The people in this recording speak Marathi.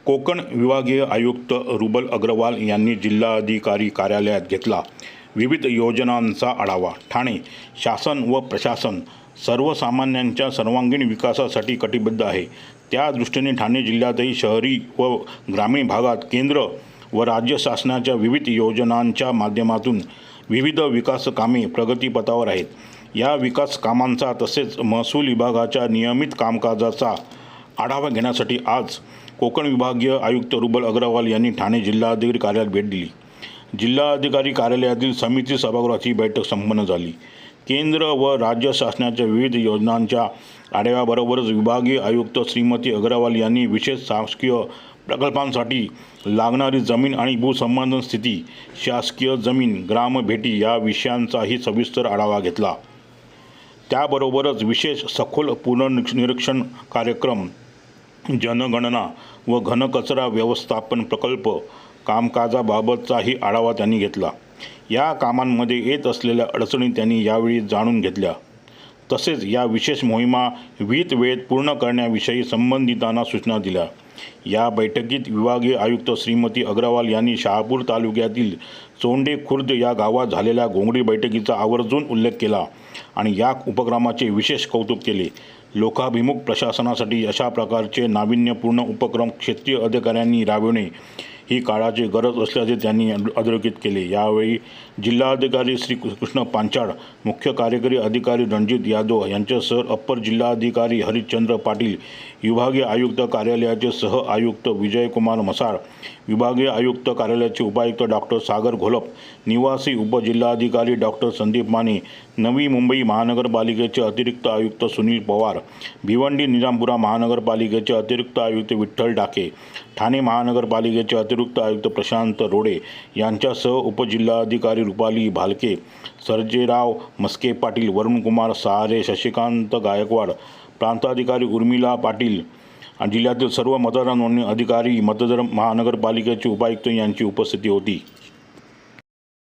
कोकण विभागीय आयुक्त रुबल अग्रवाल यांनी जिल्हाधिकारी कार्यालयात घेतला विविध योजनांचा आढावा। ठाणे शासन व प्रशासन सर्वसामान्यांच्या सर्वांगीण विकासासाठी कटिबद्ध आहे। त्या दृष्टीने ठाणे जिल्ह्यातही शहरी व ग्रामीण भागात केंद्र व राज्य शासनाच्या विविध योजनांच्या माध्यमातून विविध विकास कामे प्रगतीपथावर आहेत। या विकास कामांचा तसेच महसूल विभागाच्या नियमित कामकाजाचा आढावा घेण्यासाठी आज कोकण विभागीय आयुक्त रुबल अग्रवाल यांनी ठाणे जिल्हाधिकारी कार्यालयात भेट दिली। जिल्हाधिकारी कार्यालयातील समिती सभागृहाची बैठक संपन्न झाली। केंद्र व राज्य शासनाच्या विविध योजनांच्या आढाव्याबरोबरच विभागीय आयुक्त श्रीमती अग्रवाल यांनी विशेष शासकीय प्रकल्पांसाठी लागणारी जमीन आणि भूसंपादन स्थिती, शासकीय जमीन, ग्रामभेटी या विषयांचाही सविस्तर आढावा घेतला। त्याबरोबरच विशेष सखोल पुनर्निरीक्षण कार्यक्रम, जनगणना व घनकचरा व्यवस्थापन प्रकल्प कामकाजाबाबतचाही आढावा त्यांनी घेतला। या कामांमध्ये येत असलेल्या अडचणी त्यांनी यावेळी जाणून घेतल्या। तसेच या विशेष मोहिमा विहित वेळेत पूर्ण करण्याविषयी संबंधितांना सूचना दिल्या। या बैठकीत विभागीय आयुक्त श्रीमती अग्रवाल यांनी शहापूर तालुक्यातील चोंडे खुर्द या गावात झालेल्या घोंगडी बैठकीचा आवर्जून उल्लेख केला आणि या उपक्रमाचे विशेष कौतुक केले। लोकाभिमुख प्रशासनासाठी अशा प्रकारचे नाविन्यपूर्ण उपक्रम क्षेत्रीय अधिकाऱ्यांनी राबविणे ही काळाची गरज असल्याचे त्यांनी अधोरेखित केले। यावेळी जिल्हाधिकारी श्री कृष्ण पांचाळ, मुख्य कार्यकारी अधिकारी रणजित यादव यांच्यासह अप्पर जिल्हाधिकारी हरिश्चंद्र पाटील, विभागीय आयुक्त कार्यालयाचे सह आयुक्त विजयकुमार मसाळ, विभागीय आयुक्त कार्यालयाचे उपायुक्त डॉक्टर सागर घोलप, निवासी उपजिल्हाधिकारी डॉक्टर संदीप माने, नवी मुंबई महानगरपालिकेचे अतिरिक्त आयुक्त सुनील पवार, भिवंडी निजामपुरा महानगरपालिकेचे अतिरिक्त आयुक्त विठ्ठल डाके, ठाणे महानगरपालिकेचे अतिरिक्त आयुक्त प्रशांत रोडे यांच्यासह उपजिल्हाधिकारी रुपाली भालके, सर्जेराव मस्के पाटील, वरुणकुमार सहारे, शशिकांत गायकवाड, प्रांताधिकारी उर्मिला पाटील आणि जिल्ह्यातील सर्व मतदार नोंदणी अधिकारी, मतदार महानगरपालिकेचे उपायुक्त यांची उपस्थिती होती।